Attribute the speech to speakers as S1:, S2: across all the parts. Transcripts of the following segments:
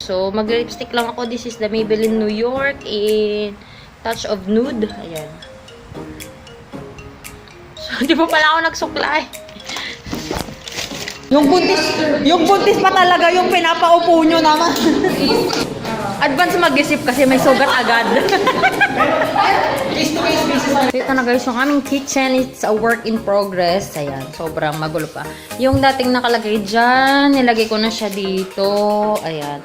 S1: So, mag-lipstick lang ako. This is the Maybelline New York in Touch of Nude. Ayan. So, di pa pala ako nagsuklay.
S2: Yung buntis pa talaga yung pinapaupo nyo naman.
S1: Advance mag-isip kasi may sugat agad. Ito na guys, yung aming kitchen, it's a work in progress. Ayan, sobrang magulo pa. Yung dating nakalagay dyan, nilagay ko na siya dito. Ayan.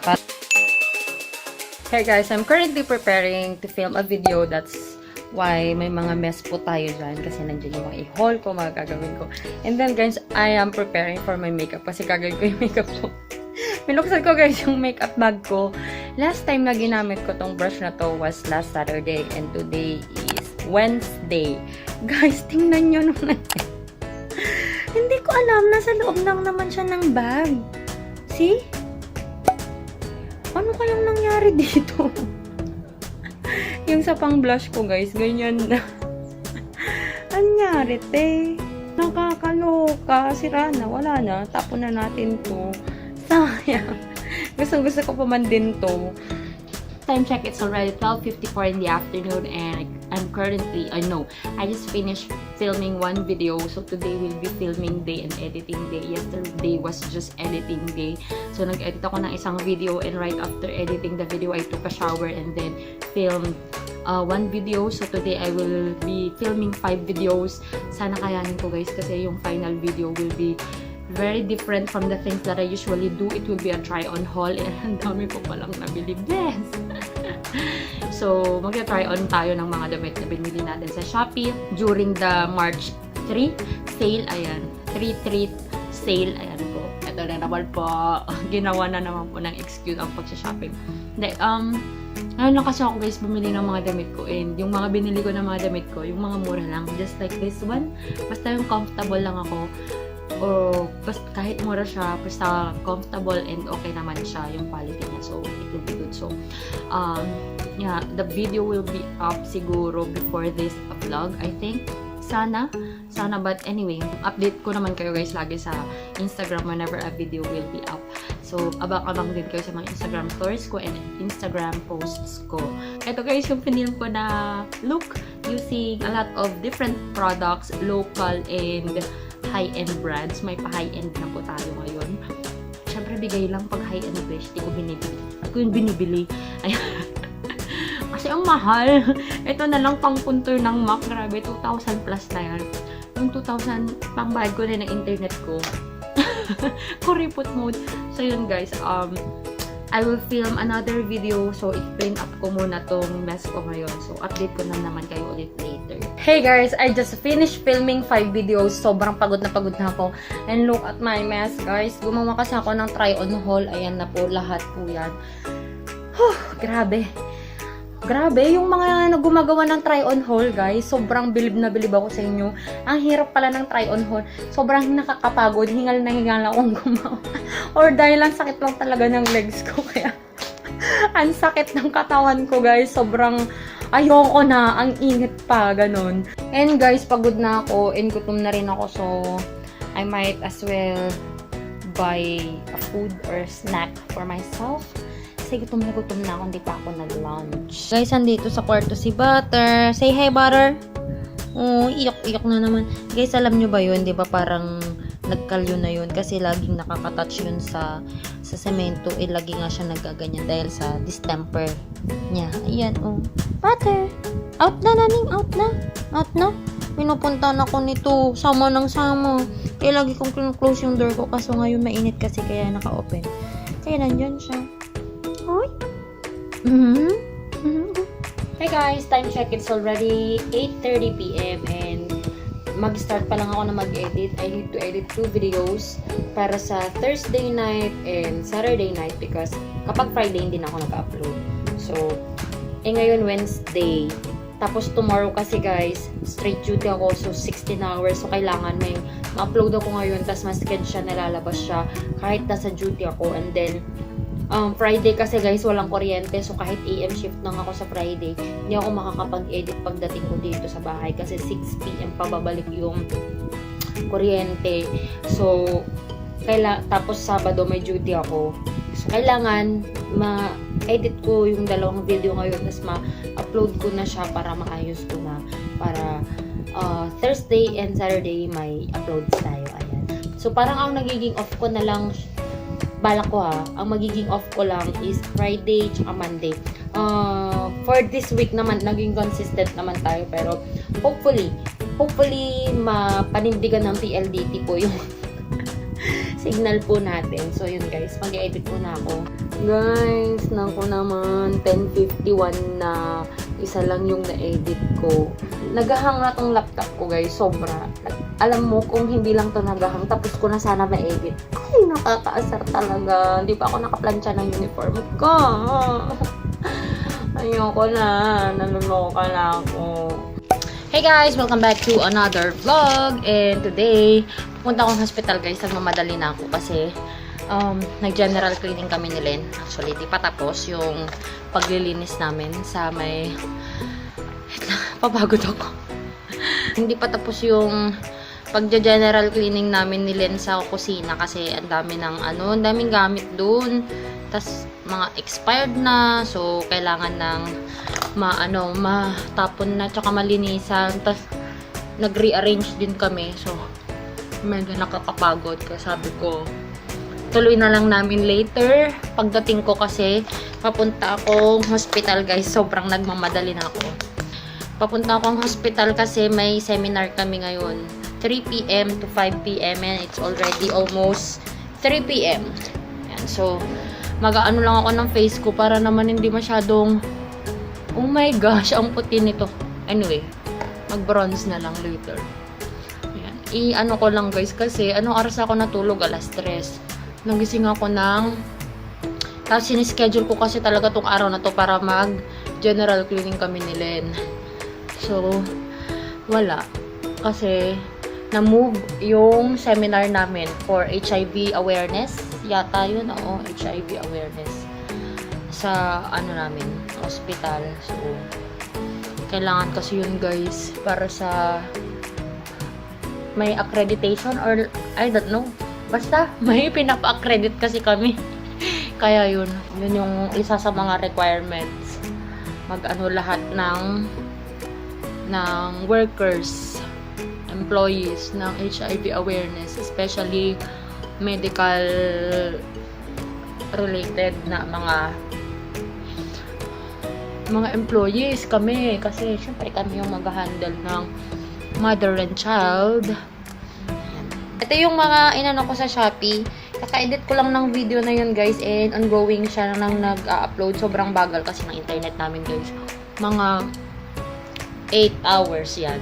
S1: Hey guys, I'm currently preparing to film a video. That's why may mga mess po tayo dyan. Kasi nandiyan yung mga i-haul ko, mga gagawin ko. And then guys, I am preparing for my makeup. Kasi gagawin ko yung makeup ko. Pinuksan ko guys yung makeup bag ko. Last time na ginamit ko tong brush na to was last Saturday. And today is Wednesday. Guys, tingnan nyo naman. Hindi ko alam. Nasa loob lang naman siya ng bag. See? Ano kayang nangyari dito? Yung sa pang blush ko guys, ganyan na. Anyari, te? Nakakaloka. Sira na. Wala na. Tapon na natin to. Sayang. Gusto ko pa man din to. Time check, it's already 12:54 in the afternoon and I'm currently, I just finished filming one video. So today will be filming day and editing day. Yesterday was just editing day. So nag-edit ako ng isang video and right after editing the video, I took a shower and then filmed one video. So today I will be filming 5 videos. Sana kayanin ko guys kasi yung final video will be very different from the things that I usually do. It will be a try-on haul and ang dami ko palang nabili. Bless! So, magta-try on tayo ng mga damit na binili natin sa Shopee during the March 3 sale. Ayan. 3 sale. Ayan po. Ito na naman po. Ginawa na naman po ng excuse ang pag-shopping. Hindi, ayun lang kasi ako guys bumili ng mga damit ko and yung mga binili ko ng mga damit ko, yung mga mura lang. Just like this one. Basta yung comfortable lang ako. O basta kahit mura siya, basta comfortable and okay naman siya yung quality niya. So, it will be good. So, yeah, the video will be up siguro before this vlog, I think. Sana, but anyway, update ko naman kayo guys lagi sa Instagram whenever a video will be up. So, abang-abang din kayo sa mga Instagram stories ko and Instagram posts ko. Ito guys, yung pinil ko na look using a lot of different products, local and high-end brands. May pa-high-end na po tayo ngayon. Siyempre, bigay lang pag high-end besh. Hindi ko binibili. Hindi ko yung binibili. Ayan. Kasi ang mahal. Ito na lang pang contour ng MAC. Grabe, 2,000 plus na yan. Yung 2,000, pangbayad ko na ng internet ko. Kuripot mode. So, yun guys. I will film another video. So, i-clean up ko muna tong mess ko ngayon. So, update ko na naman kayo ulit later. Hey guys, I just finished filming 5 videos. Sobrang pagod na ako. And look at my mess, guys. Gumawa kasi ako ng try-on haul. Ayan na po, lahat po yan. Grabe. Grabe, yung mga gumagawa ng try-on haul, guys. Sobrang bilib na bilib ako sa inyo. Ang hirap pala ng try-on haul. Sobrang nakakapagod. Hingal na hingal akong gumawa. Or dahil lang sakit lang talaga ng legs ko. Kaya, ang sakit ng katawan ko, guys. Sobrang ayoko na. Ang init pa, ganun. And guys, pagod na ako. And gutom na rin ako. So, I might as well buy a food or snack for myself. Kasi gutom na ako, hindi pa ako nag-lunch. Guys, andito sa kwarto si Butter. Say hi, Butter! Oh, iyak-iyak na naman. Guys, alam nyo ba yun? Di ba parang nagkalyo na yun? Kasi laging nakakatouch yun sa semento. Lagi nga siya nagaganyan dahil sa distemper niya. Ayan, oh. Butter! Out na, naning! Out na! Out na! Pinupuntahan ako nito. Sama ng sama. Kaya lagi kong close yung door ko. Kaso ngayon mainit kasi kaya naka-open. Kaya nandyan siya. Hoy. Hey guys, time check. It's already 8:30 PM and mag-start pa lang ako na mag-edit. I need to edit 2 videos para sa Thursday night and Saturday night because kapag Friday hindi na ako nag-upload. So, ngayon Wednesday. Tapos tomorrow kasi guys, straight duty ako. So, 16 hours. So, kailangan may ma-upload ako ngayon. Tapos, mas-sked siya, nalalabas siya kahit nasa duty ako. And then, Friday kasi guys, walang kuryente. So, kahit AM shift lang ako sa Friday, hindi ako makakapag-edit pagdating ko dito sa bahay. Kasi 6 PM pa babalik yung kuryente. So, Tapos Sabado may duty ako. So, kailangan ma-edit ko yung 2 video ngayon, tapos ma-upload ko na siya para maayos ko na. Para Thursday and Saturday may uploads tayo. Ayan. So, parang ang nagiging off ko na lang, balak ko ang magiging off ko lang is Friday tsaka Monday. For this week naman, naging consistent naman tayo. Pero, hopefully, mapanindigan ng PLDT po yung signal po natin. So, yun guys. Mag-edit po na ako. Guys, naku naman. 10:51 na. Isa lang yung na-edit ko. Nagahang na tong laptop ko guys. Sobra. Alam mo, kung hindi lang to nagahang, tapos ko na sana ma-edit. Ay, nakakaasar talaga. Hindi pa ako nakaplansya ng uniform ko. Ayoko na. Naluloka na ako. Hey guys! Welcome back to another vlog. And today, pupunta akong hospital guys. Nagmamadali na ako kasi nag-general cleaning kami ni Len. Actually, di pa tapos yung paglilinis namin sa may... Papagod ako. Hindi pa tapos yung pag-general cleaning namin ni Len sa kusina kasi ang dami ng ang daming gamit dun. Tas mga expired na. So, kailangan ng matapon na tsaka malinisan. Tas nag-rearrange din kami. So, medyo nakakapagod. Kaya sabi ko, tuloy na lang namin later. Pagdating ko kasi, papunta akong hospital guys. Sobrang nagmamadali na ako. Papunta akong hospital kasi may seminar kami ngayon. 3 p.m. to 5 p.m. and it's already almost 3 p.m. Yan. So, mag-aano lang ako ng face ko para naman hindi masyadong oh my gosh, ang puti nito. Anyway, mag-bronze na lang later. Yan. I-ano ko lang guys kasi anong oras ako natulog? 3:00. Nagising ako tapos sinischedule ko kasi talaga tong araw na to para mag-general cleaning kami ni Len. So, wala. Kasi, na-move yung seminar namin for HIV awareness. Yata yun, HIV awareness. Sa, namin, hospital. So, kailangan kasi yun guys, para sa may accreditation or, I don't know. Basta, may pinapa-accredit kasi kami. Kaya yun yung isa sa mga requirements. Lahat ng workers, employees ng HIV awareness, especially medical related na mga employees kami kasi syempre kami yung mag-handle ng mother and child. Ito yung mga inano ko sa Shopee. Kaka-edit ko lang ng video na yun guys and ongoing siya nang nag-upload. Sobrang bagal kasi ng internet namin guys. Mga 8 hours yan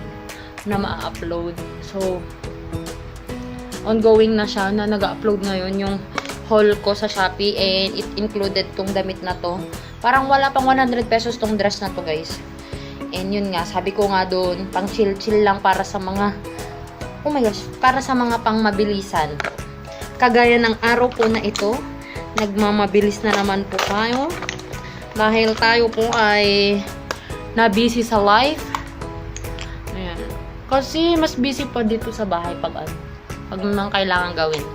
S1: na ma-upload. So, ongoing na siya na nag-upload ngayon yung haul ko sa Shopee and it included tong damit na to. Parang wala pang 100 pesos tong dress na to guys. And yun nga, sabi ko nga doon, pang chill-chill lang para sa mga oh my gosh, para sa mga pang mabilisan. Kagaya ng araw po na ito, nagmamabilis na naman po tayo. Dahil tayo po ay na-busy sa life. Ayan. Kasi mas busy pa dito sa bahay pag mga kailangan gawin.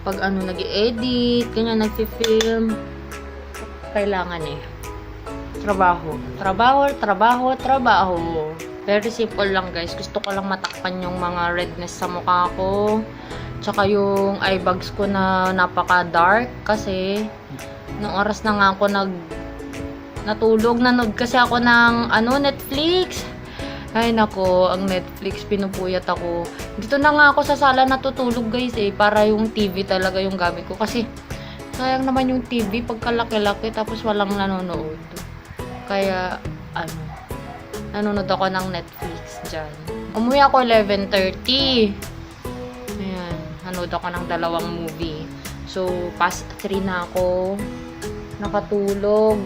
S1: Pag nag-i-edit, ganyan, nag-film, kailangan Trabaho. Very simple lang guys. Gusto ko lang matakpan yung mga redness sa mukha ko. Tsaka yung eye bags ko na napaka-dark. Kasi, nung oras na nga ako natulog. Nanood kasi ako ng Netflix. Ay nako, ang Netflix, pinupuyat ako. Dito na nga ako sa sala natutulog guys para yung TV talaga yung gamit ko. Kasi, sayang naman yung TV pagkalaki-laki tapos walang nanonood. Kaya, nanonood ako ng Netflix dyan. Umuwi ako 11:30. Ayan, nanood ako ng 2 movie. So, past 3 na ako nakatulog.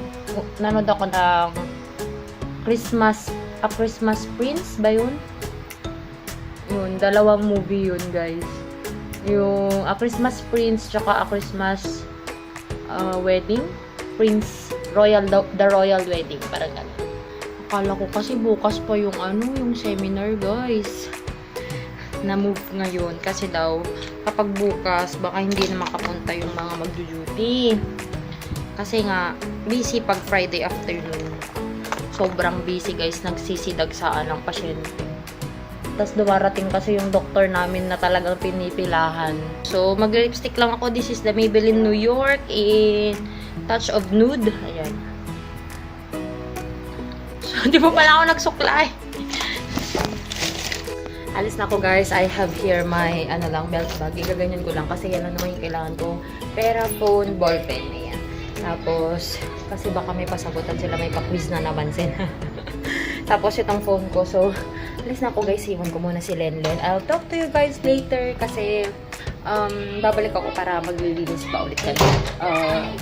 S1: Nanood ako ng A Christmas Prince ba yun? Yun, 2 movie yun guys. Yung A Christmas Prince tsaka A Christmas Wedding. Prince The Royal Wedding. Parang gano'n. Akala ko kasi bukas pa yung yung seminar guys. na-move ngayon kasi daw kapag bukas baka hindi na makapunta yung mga magdu-duty. Kasi nga busy pag Friday afternoon. Sobrang busy guys, nagsisidagsaan ang pasyente. Tapos dumarating kasi yung doktor namin na talagang pinipilahan. So mag-lipstick lang ako. This is the Maybelline New York in Touch of Nude. Ayan. So di pa pala ako nagsuklay. Alis na ako guys. I have here my belt bag. Igaganyan ko lang kasi yan lang naman yung kailangan ko. Pera, phone, ballpen. Ayan. Tapos, kasi baka may pasagutan sila. May pa-quiz na naman sila. Tapos itong phone ko. So, alis na ako guys. Iwan ko muna si Lenlen. I'll talk to you guys later kasi babalik ako para maglilinis pa ulit kami.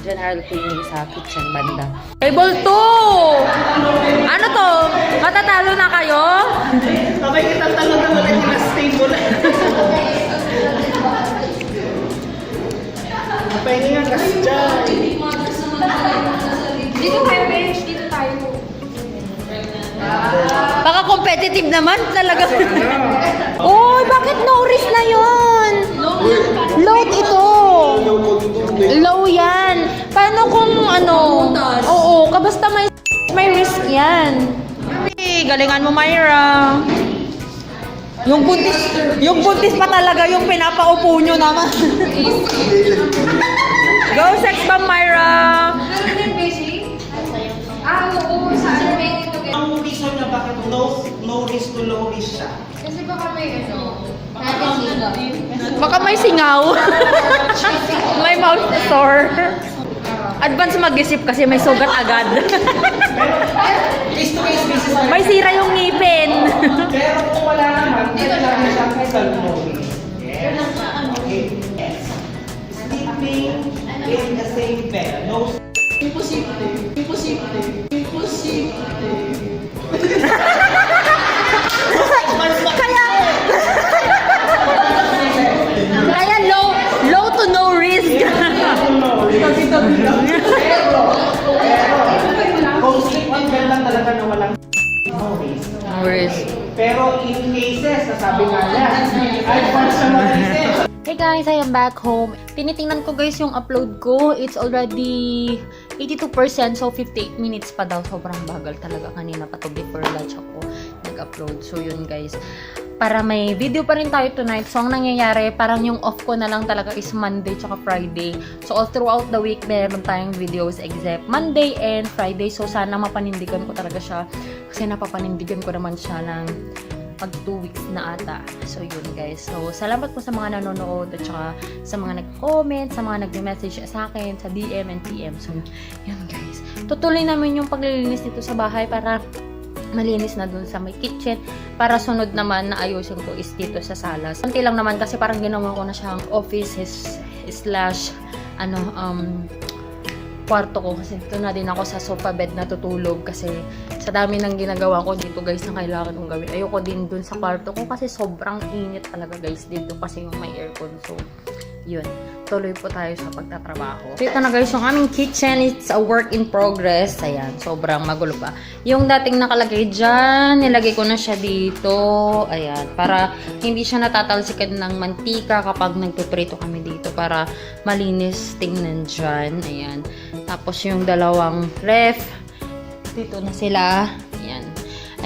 S1: General cleaning sa kitchen banda. Table 2! Ano to? Matatalo na kayo?
S3: Sabay kitang talong na ulit yung stable. Pahingi nga kasi dyan.
S4: Dito tayo, bench. Dito tayo.
S2: Baka competitive naman talaga. Uy, bakit no risk na yun? Load ito. Low yan. Paano kung Oo, kabasta may risk yan.
S1: Hey, galingan mo, Myra.
S2: Yung buntis pa talaga yung pinapaupo nyo naman.
S1: Go, sex bomb, Myra!
S4: Meron din, Beshi? Oo. Saan may dito?
S3: Ang reason niya bakit no risk to low risk siya.
S4: Kasi baka may natin
S2: Baka may singaw. May mouth sore. Advance mag-isip kasi may sugat agad.
S3: Case to case basis.
S2: May sira yung ngipin.
S3: Pero kung wala naman, kailangan siya kahit no risk. Yes. Okay. Yes. Sleeping in the same bed. No. Imposible. Imposible. Imposible.
S2: Kaya low to no risk.
S3: Kung sleeping bed lang talaga na walang no risk.
S1: No risk.
S3: Pero in cases, nasabi nga niya, advance siya mag-isip.
S1: Hey guys, I am back home. Tinitingnan ko guys yung upload ko. It's already 82%, so 58 minutes pa daw. Sobrang bagal talaga kanina pa to before lunch ako nag-upload. So yun guys. Para may video pa rin tayo tonight. So ang nangyayari, parang yung off ko na lang talaga is Monday tsaka Friday. So all throughout the week, meron tayong videos except Monday and Friday. So sana mapanindigan ko talaga siya. Kasi napapanindigan ko naman siya ng pag 2 weeks na ata. So, yun guys. So, salamat po sa mga nanonood at saka sa mga nag-comment, sa mga nag-message sa akin, sa DM and PM. So, yun guys. Tutuloy namin yung paglilinis dito sa bahay para malinis na dun sa may kitchen. Para sunod naman na ayusin ko is dito sa sala. Kunti lang naman kasi parang ginawa ko na siyang office slash kwarto ko kasi dito na din ako sa sofa bed natutulog kasi sa dami ng ginagawa ko dito guys na kailangan kong gawin. Ayoko din dun sa kwarto ko kasi sobrang init talaga guys dito kasi yung may aircon. So, yun. Tuloy po tayo sa pagtatrabaho. So, ito na guys, yung aming kitchen. It's a work in progress. Ayan, sobrang magulo pa. Yung dating nakalagay dyan, nilagay ko na siya dito. Ayan, para hindi siya natatalsikan ng mantika kapag nagpiprito kami dito para malinis tingnan dyan. Ayan. Tapos yung dalawang ref, dito na sila. Ayan.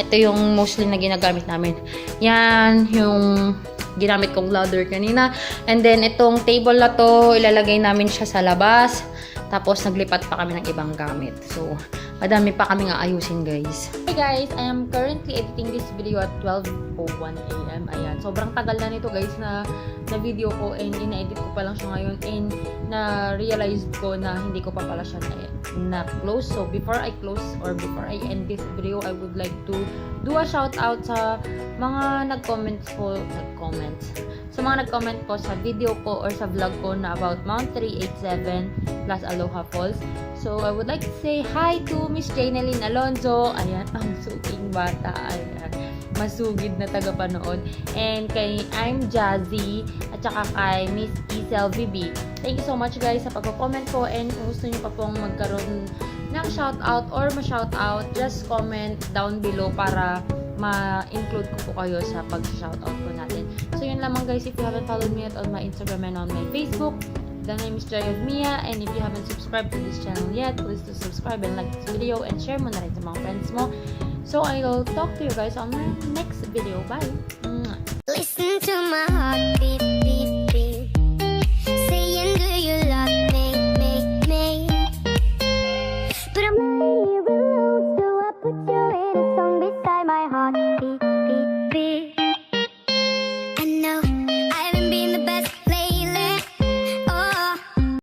S1: Ito yung mostly na ginagamit namin. Yan, yung ginamit kong ladder kanina. And then, itong table na to, ilalagay namin siya sa labas. Tapos, naglipat pa kami ng ibang gamit. So, madami pa kami nga ayusin, guys. Hey guys, I am currently editing this video at 12:01 AM. Ayan, sobrang tagal na nito, guys, na video ko and ina-edit ko pa lang siya ngayon and na-realize ko na hindi ko pa pala siya na-close. So, before I close or before I end this video, I would like to do a shout out sa mga nag-comment sa mga nag-comment po sa video ko or sa vlog ko na about Mount 387 plus Aloha Falls. So, I would like to say hi to Miss Janeline Alonzo. Ayan, ang suking bata. Ayan, masugid na tagapanood. And kay I'm Jazzy at saka kay Miss Isel VB. Thank you so much guys sa pagko-comment ko and kung gusto niyo pa pong magkaroon ng shoutout or ma-shoutout, just comment down below para ma-include ko po kayo sa pag-shoutout po natin. So, yun lamang guys. If you haven't followed me yet on my Instagram and on my Facebook, the name is Joy of Mia. And if you haven't subscribed to this channel yet, please do subscribe and like this video and share mo na rin sa mga friends mo. So, I'll talk to you guys on my next video. Bye!
S5: Listen to my heartbeat.